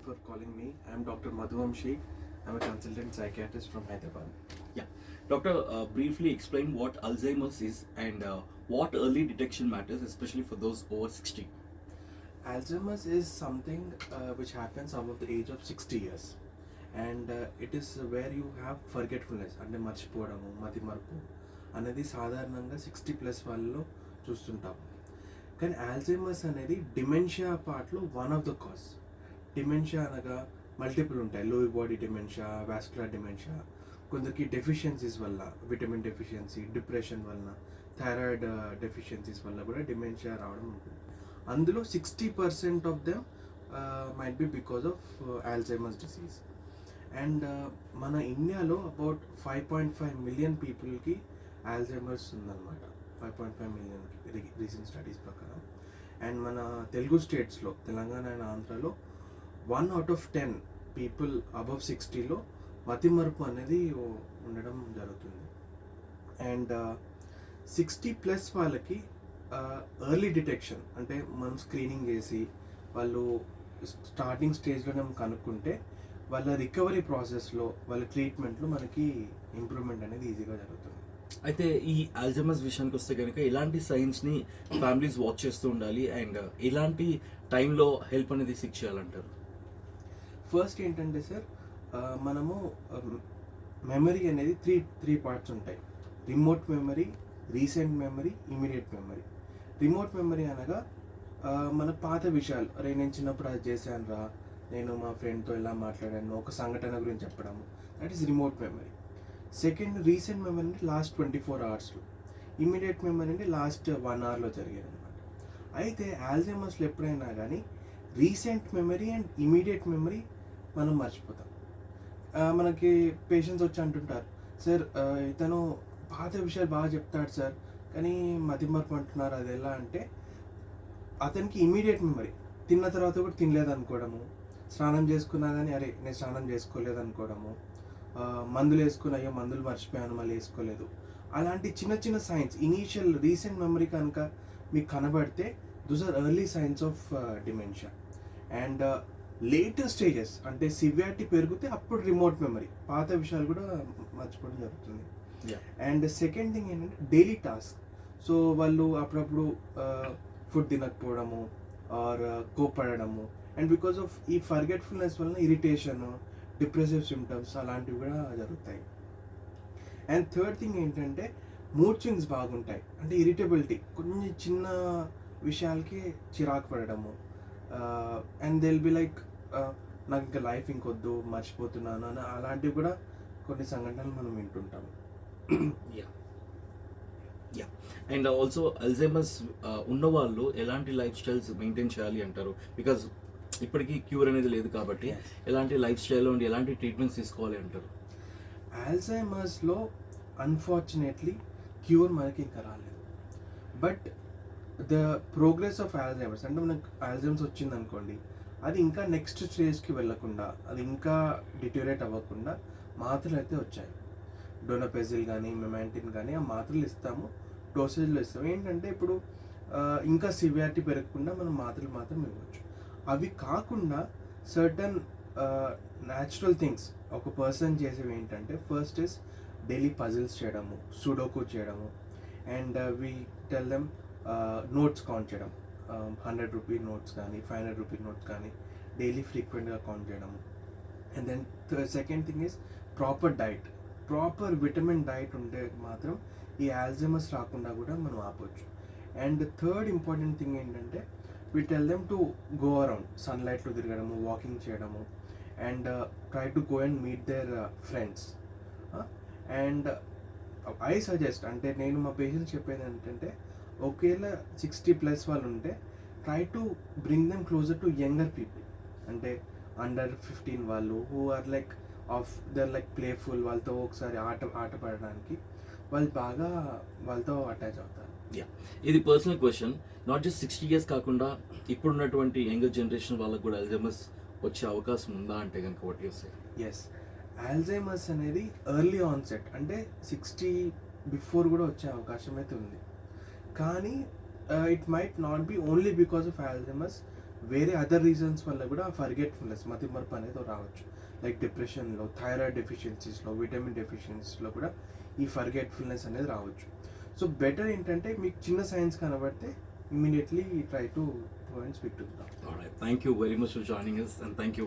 for calling me. I'm Dr. Madhuvamshi. I'm a consultant psychiatrist from Hyderabad. Yeah. Doctor, briefly explain what Alzheimer's is and what early detection matters, especially for those over 60. Alzheimer's is something which happens above the age of 60 years. And it is where you have forgetfulness అంటే మర్చిపోవడము మతిమరుపు అనేది సాధారణంగా 60+ వాళ్ళలో చూస్తుంటాం. కానీ Alzheimer's అనేది dementia పార్ట్లో one of the cause. Dementia అనగా మల్టిపుల్ ఉంటాయి. లోయి బాడీ డిమెన్షియా, వాస్కులర్ డిమెన్షియా, కొందరికి డెఫిషియన్సీస్ వల్ల, విటమిన్ డెఫిషియన్సీ, డిప్రెషన్ వలన, థైరాయిడ్ డెఫిషియన్సీస్ వల్ల కూడా డిమెన్షియా రావడం ఉంటుంది. అందులో 60% of them might be because of Alzheimer's disease. And మన ఇండియాలో అబౌట్ 5.5 మిలియన్ పీపుల్కి ఆల్జైమర్స్ ఉందన్నమాట. 5.5 మిలియన్కి రీసెంట్ స్టడీస్ ప్రకారం. అండ్ మన తెలుగు స్టేట్స్లో, తెలంగాణ అండ్ ఆంధ్రాలో 1 out of 10 పీపుల్ అబవ్ 60లో మతిమరుపు అనేది ఉండడం జరుగుతుంది. అండ్ 60+ వాళ్ళకి ఎర్లీ డిటెక్షన్ అంటే మనం స్క్రీనింగ్ చేసి వాళ్ళు స్టార్టింగ్ స్టేజ్లోనే కనుక్కుంటే వాళ్ళ రికవరీ ప్రాసెస్లో, వాళ్ళ ట్రీట్మెంట్లో మనకి ఇంప్రూవ్మెంట్ అనేది ఈజీగా జరుగుతుంది. అయితే ఈ ఆల్జైమర్స్ విషయానికి వస్తే కనుక ఎలాంటి సైన్స్ని ఫ్యామిలీస్ వాచ్ చేస్తూ ఉండాలి అండ్ ఎలాంటి టైంలో హెల్ప్ అనేది సీక్ చేయాలంటారు? ఫస్ట్ ఏంటంటే సార్, మనము మెమరీ అనేది త్రీ పార్ట్స్ ఉంటాయి. Remote memory, recent memory, immediate memory. Remote memory అనగా మన పాత విషయాలు, అరే నేను చిన్నప్పుడు అది చేశాను రా, నేను మా ఫ్రెండ్తో ఇలా మాట్లాడాను, ఒక సంఘటన గురించి చెప్పడము, that is remote memory. Second recent memory అంటే లాస్ట్ 24 అవర్స్లో. ఇమీడియట్ మెమరీ అంటే లాస్ట్ 1 hourలో జరిగేది అనమాట. అయితే ఆల్జైమర్స్లో ఎప్పుడైనా కానీ recent memory and immediate memory మనం మర్చిపోతాం. మనకి పేషెంట్స్ వచ్చి అంటుంటారు, సార్ ఇతను పాత విషయాలు బాగా చెప్తాడు సార్, కానీ మతిమరుపు అంటున్నారు, అది ఎలా అంటే అతనికి ఇమీడియట్ మెమరీ, తిన్న తర్వాత కూడా తినలేదు అనుకోవడము, స్నానం చేసుకున్నా కానీ అరే నేను స్నానం చేసుకోలేదు అనుకోవడము, మందులు వేసుకుని అయ్యో మందులు మర్చిపోయాను మళ్ళీ వేసుకోలేదు, అలాంటి చిన్న చిన్న సైన్స్ ఇనీషియల్ రీసెంట్ మెమరీ కనుక మీకు కనబడితే those are early signs of dementia. And later stages అంటే సివియారిటీ పెరిగితే అప్పుడు రిమోట్ మెమరీ, పాత విషయాలు కూడా మర్చిపోవడం జరుగుతుంది. అండ్ సెకండ్ థింగ్ ఏంటంటే డైలీ టాస్క్. సో వాళ్ళు అప్పుడప్పుడు ఫుడ్ తినకపోవడము ఆర్ కోపడము, అండ్ బికాస్ ఆఫ్ ఈ ఫర్గెట్ఫుల్నెస్ వలన ఇరిటేషన్, డిప్రెసివ్ సిమ్టమ్స్ అలాంటివి కూడా జరుగుతాయి. అండ్ థర్డ్ థింగ్ ఏంటంటే మూడ్ స్వింగ్స్ బాగుంటాయి. అంటే ఇరిటబిలిటీ, కొన్ని చిన్న విషయాలకి చిరాకు పడడము, అండ్ దిల్ బి లైక్ నాకు ఇంకా లైఫ్ ఇంకొద్దు మర్చిపోతున్నాను అని, అలాంటివి కూడా కొన్ని సంఘటనలు మనం వింటుంటాము. అండ్ ఆల్సో అల్జైమర్స్ ఉన్నవాళ్ళు ఎలాంటి లైఫ్ స్టైల్స్ మెయింటైన్ చేయాలి అంటారు? బికాజ్ ఇప్పటికీ క్యూర్ అనేది లేదు కాబట్టి ఎలాంటి లైఫ్ స్టైల్ అండ్ ఎలాంటి ట్రీట్మెంట్స్ తీసుకోవాలి అంటారు? ఆల్జైమర్స్లో అన్ఫార్చునేట్లీ క్యూర్ మనకి ఇంకా రాలేదు. But the progress of Alzheimer's అంటే మనకు ఆల్జైమర్స్ వచ్చింది అనుకోండి, అది ఇంకా నెక్స్ట్ స్టేజ్కి వెళ్ళకుండా, అది ఇంకా డిటోరేట్ అవ్వకుండా మాత్రలు అయితే వచ్చాయి. డోనోపెజిల్ కానీ మెమాంటిన్ కానీ ఆ మాత్రలు ఇస్తాము, డోసేజ్లో ఇస్తాము. ఏంటంటే ఇప్పుడు ఇంకా సివియారిటీ పెరగకుండా మనం మాత్రలు మాత్రం ఇవ్వచ్చు. అవి కాకుండా సర్టన్ న్యాచురల్ థింగ్స్ ఒక పర్సన్ చేసేవి ఏంటంటే, ఫస్ట్ ఇస్ డైలీ పజిల్స్ చేయడము, సుడోకు చేయడము, and we tell them notes count చేయడం, 100 రూపీ నోట్స్ కానీ 500 రూపీ నోట్స్ కానీ డైలీ ఫ్రీక్వెంట్గా కౌంట్ చేయడము. And then second thing is proper diet. Proper vitamin diet ఉంటే మాత్రం ఈ ఆల్జైమర్స్ రాకుండా కూడా మనం ఆపవచ్చు. అండ్ థర్డ్ ఇంపార్టెంట్ థింగ్ ఏంటంటే, we tell them to go around, సన్లైట్లో తిరగడము, వాకింగ్ చేయడము, and try to go and meet their friends. And I suggest, అంటే నేను మా పేషెంట్స్ చెప్పేది ఏంటంటే, ఒకవేళ 60+ వాళ్ళు ఉంటే try to bring them closer to younger people. అంటే అండర్ 15 వాళ్ళు who are like they're like playful, వాళ్ళతో ఒకసారి ఆట పడడానికి వాళ్ళు బాగా వాళ్ళతో అటాచ్ అవుతారు. ఇది personal question, not just 60 years కాకుండా ఇప్పుడున్నటువంటి యంగర్ జనరేషన్ వాళ్ళకు కూడా అల్జైమర్స్ వచ్చే అవకాశం ఉందా అంటే కనుక what you say? Yes, Alzheimer's అనేది ఎర్లీ ఆన్సెట్, అంటే 60 బిఫోర్ కూడా వచ్చే అవకాశం అయితే ఉంది. కానీ it might not be only because of Alzheimer's. వేరే అదర్ రీజన్స్ వల్ల కూడా ఫర్గెట్ఫుల్నెస్ మతిమరుపు అనేది రావచ్చు. లైక్ డిప్రెషన్లో, థైరాయిడ్ డెఫిషియన్సీస్లో, విటమిన్ డెఫిషియన్సీస్లో కూడా ఈ ఫర్గెట్ఫుల్నెస్ అనేది రావచ్చు. సో బెటర్ ఏంటంటే మీకు చిన్న సైన్స్ కనబడితే immediately try to go and speak to the doctor. All right. Thank you very much for joining us, and thank you.